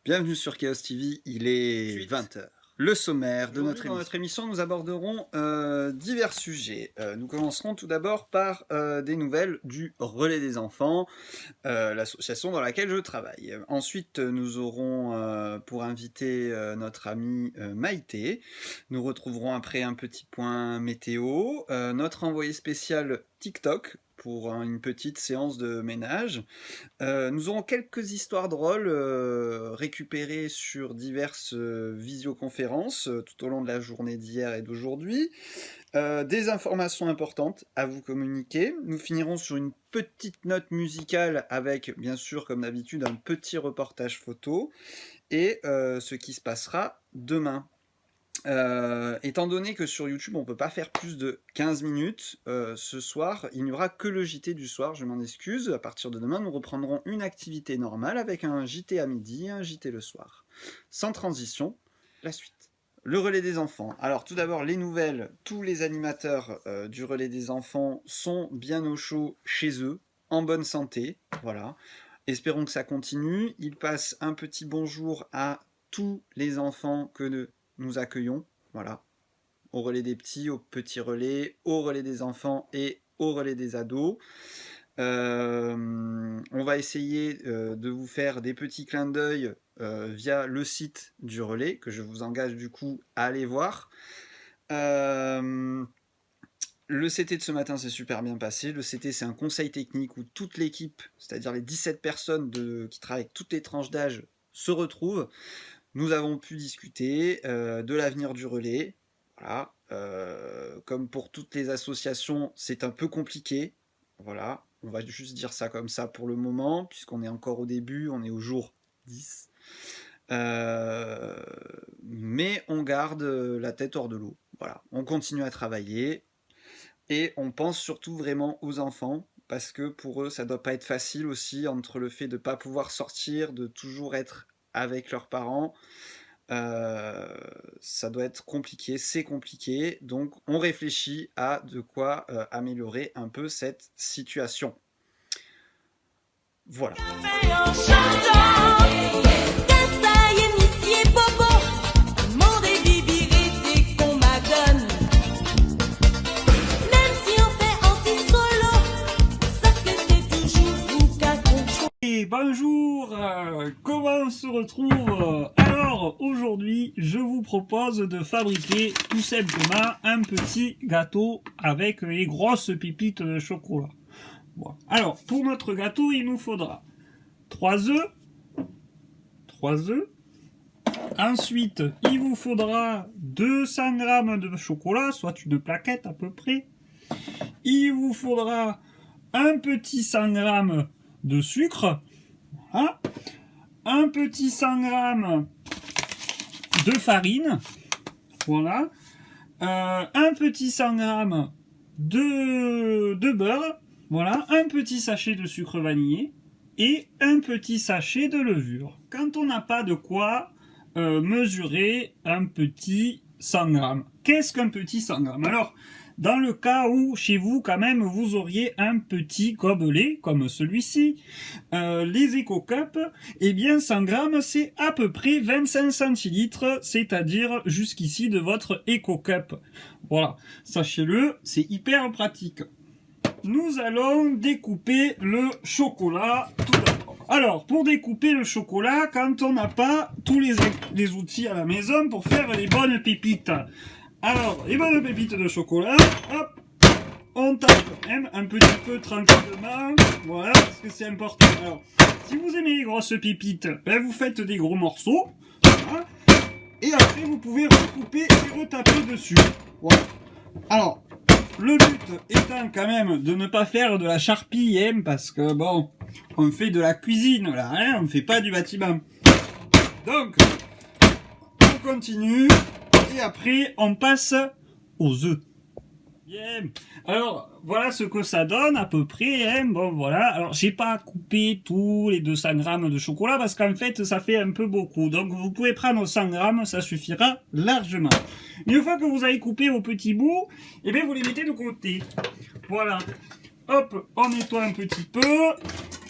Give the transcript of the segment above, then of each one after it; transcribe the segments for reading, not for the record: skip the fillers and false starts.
Bienvenue sur Chaos TV, il est 20h. Le sommaire de notre émission, nous aborderons divers sujets. Nous commencerons tout d'abord par des nouvelles du Relais des enfants, l'association dans laquelle je travaille. Ensuite, nous aurons pour invité notre amie Maïté. Nous retrouverons après un petit point météo, notre envoyé spécial TikTok pour une petite séance de ménage. Nous aurons quelques histoires drôles récupérées sur diverses visioconférences tout au long de la journée d'hier et d'aujourd'hui. Des informations importantes à vous communiquer. Nous finirons sur une petite note musicale avec, bien sûr, comme d'habitude, un petit reportage photo et ce qui se passera demain. Étant donné que sur YouTube on peut pas faire plus de 15 minutes, ce soir il n'y aura que le JT du soir, je m'en excuse. À partir de demain nous reprendrons une activité normale avec un JT à midi et un JT le soir. Sans transition, la suite. Le relais des enfants. Alors tout d'abord les nouvelles, tous les animateurs du relais des enfants sont bien au chaud chez eux, en bonne santé, voilà. Espérons que ça continue. Ils passent un petit bonjour à tous les enfants que nous accueillons, voilà, au relais des petits, au petit relais, au relais des enfants et au relais des ados. On va essayer de vous faire des petits clins d'œil via le site du relais, que je vous engage du coup à aller voir. Le CT de ce matin s'est super bien passé. Le CT, c'est un conseil technique où toute l'équipe, c'est-à-dire les 17 personnes qui travaillent avec toutes les tranches d'âge, se retrouvent. Nous avons pu discuter de l'avenir du relais. Voilà. Comme pour toutes les associations, c'est un peu compliqué. Voilà. On va juste dire ça comme ça pour le moment, puisqu'on est encore au début, on est au jour 10. Mais on garde la tête hors de l'eau. Voilà. On continue à travailler. Et on pense surtout vraiment aux enfants, parce que pour eux, ça ne doit pas être facile aussi, entre le fait de ne pas pouvoir sortir, de toujours être avec leurs parents, ça doit être compliqué, c'est compliqué, donc on réfléchit à de quoi améliorer un peu cette situation. Voilà. Bonjour, comment on se retrouve? Alors aujourd'hui je vous propose de fabriquer tout simplement un petit gâteau avec les grosses pépites de chocolat. Bon. Alors pour notre gâteau il nous faudra 3 œufs, ensuite il vous faudra 200 g de chocolat, soit une plaquette à peu près, il vous faudra un petit 100 g de sucre, voilà. Un petit 100 g de farine, voilà, un petit 100 g de beurre, voilà, un petit sachet de sucre vanillé et un petit sachet de levure. Quand on n'a pas de quoi mesurer un petit 100 g, qu'est-ce qu'un petit 100 g? Alors, dans le cas où chez vous quand même vous auriez un petit gobelet comme celui-ci, les EcoCup, eh bien 100 g c'est à peu près 25 centilitres, c'est-à-dire jusqu'ici de votre EcoCup. Voilà, sachez-le, c'est hyper pratique. Nous allons découper le chocolat tout d'abord. Alors, pour découper le chocolat, quand on n'a pas tous les outils à la maison pour faire les bonnes pépites. Alors, les bonnes pépites de chocolat, hop, on tape même un petit peu tranquillement, voilà, parce que c'est important. Alors, si vous aimez les grosses pépites, ben vous faites des gros morceaux, voilà, et après vous pouvez recouper et retaper dessus. Voilà. Alors, le but étant quand même de ne pas faire de la charpie, hein, parce que bon, on fait de la cuisine là, hein, on ne fait pas du bâtiment. Donc, on continue. Et après, on passe aux œufs. Bien. Alors, voilà ce que ça donne à peu près. Hein. Bon, voilà. Alors, j'ai pas coupé tous les 200 g de chocolat parce qu'en fait, ça fait un peu beaucoup. Donc, vous pouvez prendre 100 g, ça suffira largement. Une fois que vous avez coupé vos petits bouts, eh bien, vous les mettez de côté. Voilà. Hop, on nettoie un petit peu.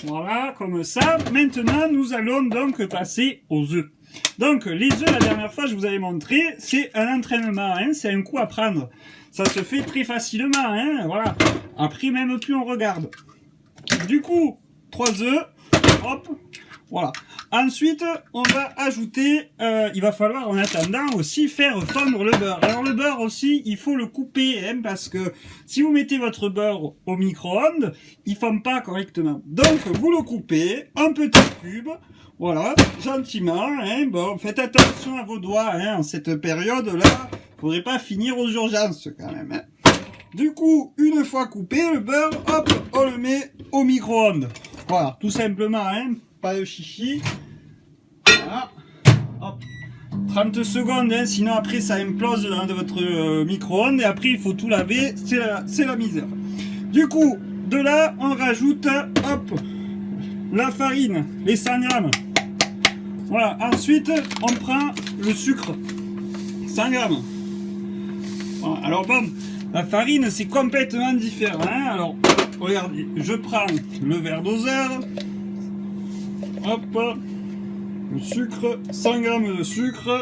Voilà, comme ça. Maintenant, nous allons donc passer aux œufs. Donc, les œufs, la dernière fois, je vous avais montré, c'est un entraînement, hein, c'est un coup à prendre. Ça se fait très facilement, hein, voilà. Après, même plus on regarde. Du coup, 3 œufs, hop, voilà. Ensuite, on va ajouter, il va falloir en attendant aussi faire fondre le beurre. Alors le beurre aussi, il faut le couper, hein, parce que si vous mettez votre beurre au micro-ondes, il ne fond pas correctement. Donc vous le coupez en petits cubes, voilà, gentiment. Hein, bon, faites attention à vos doigts, hein, en cette période-là, il ne faudrait pas finir aux urgences quand même. Hein. Du coup, une fois coupé, le beurre, hop, on le met au micro-ondes. Voilà, tout simplement, hein, pas de chichi. Voilà, hop. 30 secondes, hein, sinon après ça implose dans votre micro-ondes et après il faut tout laver, c'est la misère. Du coup, de là, on rajoute, hop, la farine, les 100 grammes. Voilà, ensuite, on prend le sucre, 100 grammes. Voilà, alors bon, la farine, c'est complètement différent. Hein. Alors, regardez, je prends le verre doseur. Hop, le sucre, 100 grammes de sucre.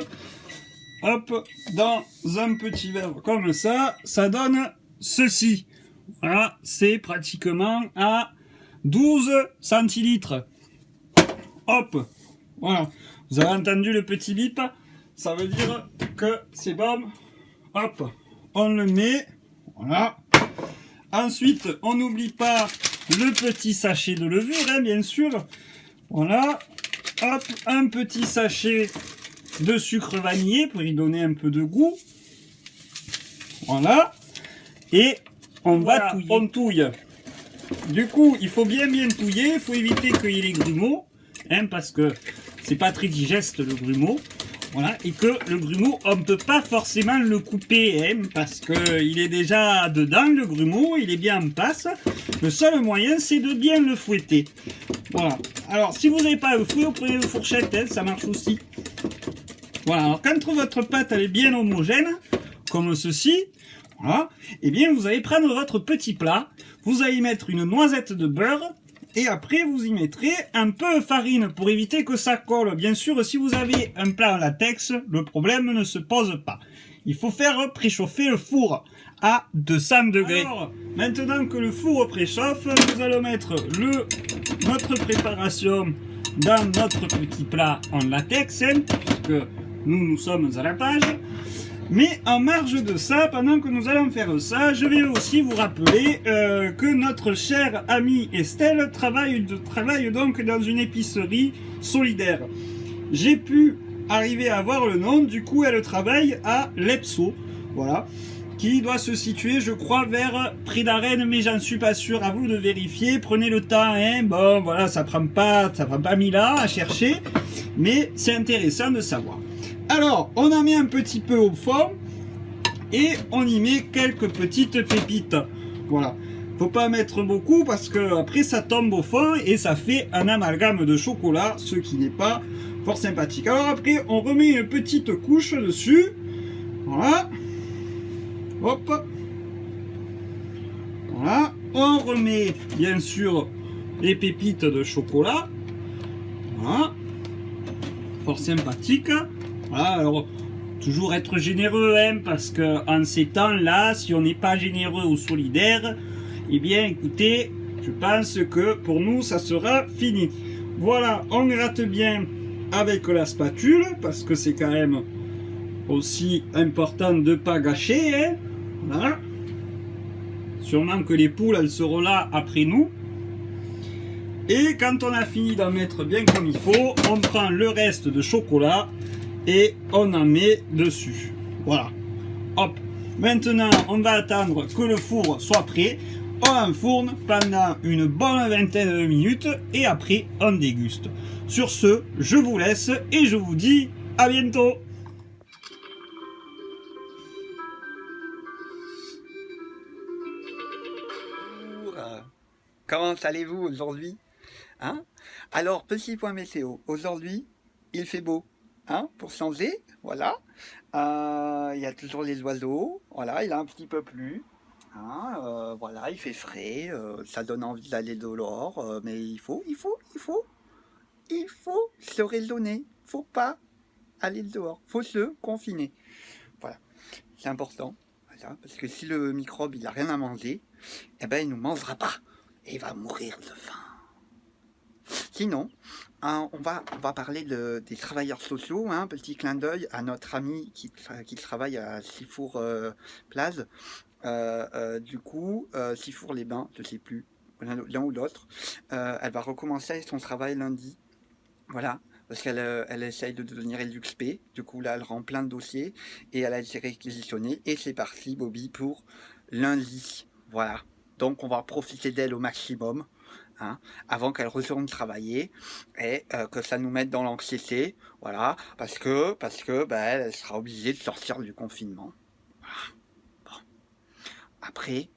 Hop, dans un petit verre comme ça, ça donne ceci. Voilà, c'est pratiquement à 12 centilitres. Hop, voilà. Vous avez entendu le petit bip? Ça veut dire que c'est bon. Hop, on le met. Voilà. Ensuite, on n'oublie pas le petit sachet de levure, hein, bien sûr. Voilà. Hop, un petit sachet de sucre vanillé pour y donner un peu de goût. Voilà. Et on va touiller. On touille. Du coup, il faut bien touiller. Il faut éviter qu'il y ait les grumeaux, hein, parce que c'est pas très digeste le grumeau. Voilà, et que le grumeau, on ne peut pas forcément le couper, hein, parce qu'il est déjà dedans, le grumeau, il est bien en place. Le seul moyen, c'est de bien le fouetter. Voilà. Alors, si vous n'avez pas le fouet, vous prenez une fourchette, hein, ça marche aussi. Voilà, alors quand votre pâte elle est bien homogène, comme ceci, voilà, et bien vous allez prendre votre petit plat, vous allez y mettre une noisette de beurre, et après vous y mettrez un peu de farine pour éviter que ça colle. Bien sûr, si vous avez un plat en latex, le problème ne se pose pas. Il faut faire préchauffer le four à 200 degrés. Alors, maintenant que le four préchauffe, nous allons mettre notre préparation dans notre petit plat en latex, hein, puisque nous sommes à la page. Mais en marge de ça, pendant que nous allons faire ça, je vais aussi vous rappeler que notre chère amie Estelle travaille donc dans une épicerie solidaire. J'ai pu arriver à voir le nom, du coup elle travaille à Lepso, voilà, qui doit se situer, je crois, vers Prix d'Arène, mais j'en suis pas sûr, à vous de vérifier, prenez le temps, hein, bon voilà, ça prend pas 1000 ans à chercher, mais c'est intéressant de savoir. Alors, on en met un petit peu au fond et on y met quelques petites pépites. Voilà. Faut pas mettre beaucoup parce que après ça tombe au fond et ça fait un amalgame de chocolat, ce qui n'est pas fort sympathique. Alors après, on remet une petite couche dessus. Voilà. Hop. Voilà. On remet bien sûr les pépites de chocolat. Voilà. Fort sympathique. Voilà, alors toujours être généreux, hein, parce que en ces temps-là, si on n'est pas généreux ou solidaire, eh bien écoutez, je pense que pour nous ça sera fini. Voilà, on gratte bien avec la spatule, parce que c'est quand même aussi important de ne pas gâcher, hein. Voilà. Sûrement que les poules, elles seront là après nous. Et quand on a fini d'en mettre bien comme il faut, on prend le reste de chocolat et on en met dessus. Voilà. Hop. Maintenant, on va attendre que le four soit prêt. On enfourne pendant une bonne vingtaine de minutes et après on déguste. Sur ce, je vous laisse et je vous dis à bientôt. Comment allez-vous aujourd'hui, hein? Alors, petit point météo. Aujourd'hui, il fait beau. Hein, pour changer, voilà. Il y a toujours les oiseaux, voilà, il a un petit peu plu. Hein, voilà, il fait frais, ça donne envie d'aller dehors, mais il faut se raisonner. Faut pas aller dehors, faut se confiner. Voilà, c'est important. Voilà, parce que si le microbe il a rien à manger, eh ben il nous mangera pas et il va mourir de faim. Sinon, on va parler des travailleurs sociaux, hein, petit clin d'œil à notre ami qui travaille à Sifour Plage. Du coup, Sifour-les-Bains, je sais plus, l'un ou l'autre, elle va recommencer son travail lundi. Voilà, parce qu'elle essaye de devenir LuxP. Du coup, là, elle rend plein de dossiers et elle a été réquisitionnée. Et c'est parti, Bobby, pour lundi. Voilà. Donc, on va profiter d'elle au maximum, hein, avant qu'elle retourne travailler et que ça nous mette dans l'anxiété. Voilà, parce que bah, elle sera obligée de sortir du confinement. Voilà. Bon. Après,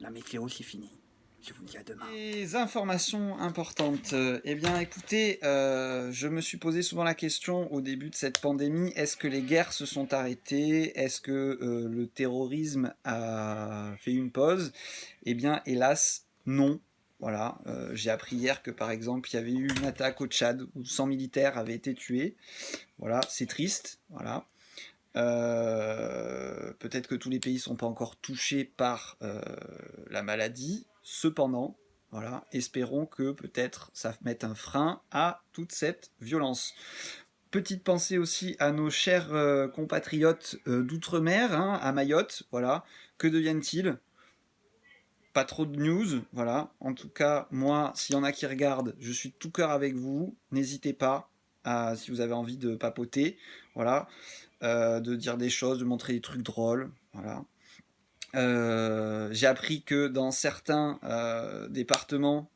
la météo, c'est fini. Je vous dis à demain. Les informations importantes. Eh bien, écoutez, je me suis posé souvent la question au début de cette pandémie, est-ce que les guerres se sont arrêtées? Est-ce que le terrorisme a fait une pause? Eh bien, hélas, non. Voilà, j'ai appris hier que par exemple, il y avait eu une attaque au Tchad où 100 militaires avaient été tués. Voilà, c'est triste. Voilà. Peut-être que tous les pays ne sont pas encore touchés par la maladie. Cependant, voilà, espérons que peut-être ça mette un frein à toute cette violence. Petite pensée aussi à nos chers compatriotes d'outre-mer, hein, à Mayotte. Voilà, que deviennent-ils? Pas trop de news, voilà. En tout cas, moi, s'il y en a qui regardent, je suis de tout cœur avec vous. N'hésitez pas, si vous avez envie de papoter, voilà, de dire des choses, de montrer des trucs drôles, voilà. J'ai appris que dans certains départements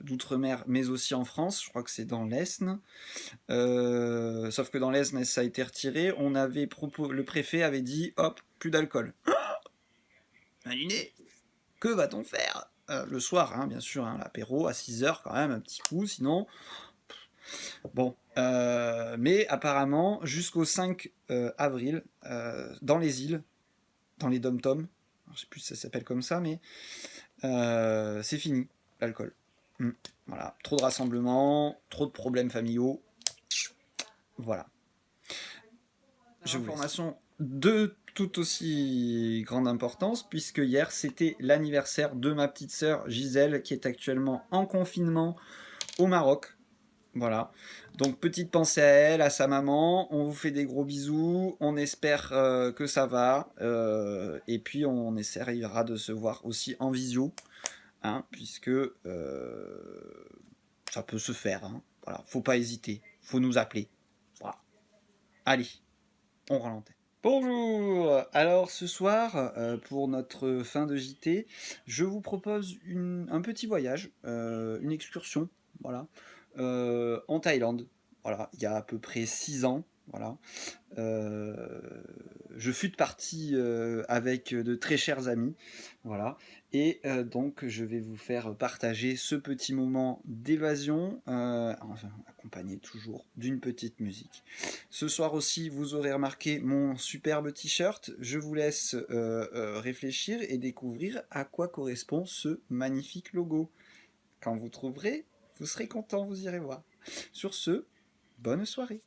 d'outre-mer, mais aussi en France, je crois que c'est dans l'Aisne, sauf que dans l'Aisne, ça a été retiré. Le préfet avait dit, hop, plus d'alcool. Imaginez, que va-t-on faire le soir, hein, bien sûr, hein, l'apéro à 6h quand même, un petit coup, sinon... Bon, mais apparemment, jusqu'au 5 avril, dans les îles, dans les dom-toms, je ne sais plus si ça s'appelle comme ça, mais c'est fini, l'alcool. Voilà, trop de rassemblements, trop de problèmes familiaux. Voilà. Information de tout aussi grande importance, puisque hier, c'était l'anniversaire de ma petite sœur Gisèle, qui est actuellement en confinement au Maroc. Voilà, donc petite pensée à elle, à sa maman, on vous fait des gros bisous, on espère que ça va, et puis on essaiera de se voir aussi en visio, hein, puisque ça peut se faire, hein. Voilà, faut pas hésiter, faut nous appeler. Voilà. Allez, on rend l'antenne. Bonjour. Alors ce soir, pour notre fin de JT, je vous propose un petit voyage, une excursion, voilà. En Thaïlande, voilà, il y a à peu près 6 ans, voilà. Je fus parti avec de très chers amis, voilà, et donc je vais vous faire partager ce petit moment d'évasion, accompagné toujours d'une petite musique. Ce soir aussi, vous aurez remarqué mon superbe t-shirt. Je vous laisse réfléchir et découvrir à quoi correspond ce magnifique logo. Quand vous trouverez, vous serez content, vous irez voir. Sur ce, bonne soirée.